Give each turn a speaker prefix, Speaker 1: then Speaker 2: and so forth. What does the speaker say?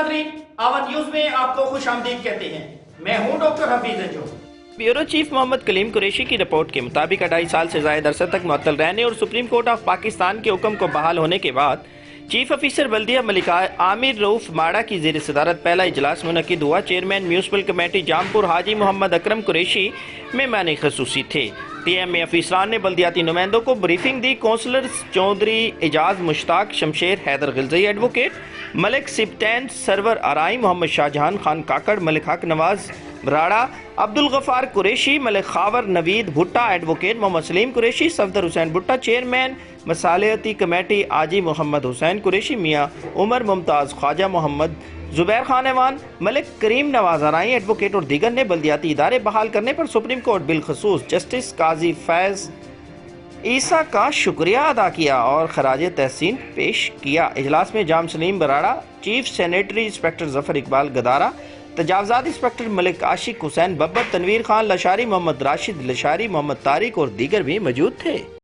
Speaker 1: नाजरीन, आवन न्यूज में आपको खुश आमदीद कहते हैं। मैं हूं doctor Hafeez Anjum.
Speaker 2: Bureau chief Mohammad Kaleem Qureshi की रिपोर्ट के मुताबिक 2.5 साल से ज़ायद अरसे तक मुअत्तल रहने और सुप्रीम कोर्ट ऑफ पाकिस्तान के हुक्म को बहाल होने के बाद चीफ ऑफिसर बल्दिया मलिका आमिर रऊफ माड़ा की ज़ेर सदारत पहला इजलास मुनक्किद हुआ। Chairman municipal committee Jampur Haji Mohammad Akram Qureshi मेहमान खसूसी थे। TMA अफीसरान ने बल्दियाती नुमाइंदों को ब्रीफिंग दी। कौंसलर चौधरी एजाज मुश्ताक, शमशेर हैदर गिलजई एडवोकेट, मलिक सिप्टैन सरवर आराई, मोहम्मद शाहजहान खान काकड़, मलिक हक नवाज राड़ा, अब्दुल गफार कुरैशी, मलिक खावर नवीद भुट्टा एडवोकेट, मोहम्मद सलीम कुरैशी, सफदर हुसैन भुट्टा, चेयरमैन मसालियाती कमेटी आजी मोहम्मद हुसैन कुरैशी, मियाँ उमर मुमताज़, ख्वाजा मोहम्मद जुबैर खान ऐवान, मलिक करीम नवाज आराई एडवोकेट और दीगर ने बल्दियाती इदारे बहाल करने पर सुप्रीम कोर्ट बिलखसूस जस्टिस काजी फैज ईसा का शुक्रिया अदा किया और खराज तहसीन पेश किया। इजलास में जाम सलीम बराड़ा, chief sanitary inspector Zafar Iqbal गदारा, तजावजात इंस्पेक्टर मलिक आशिक हुसैन बब्बर, तनवीर खान लशारी, मोहम्मद राशिद लशारी, मोहम्मद तारिक और दीगर भी मौजूद थे।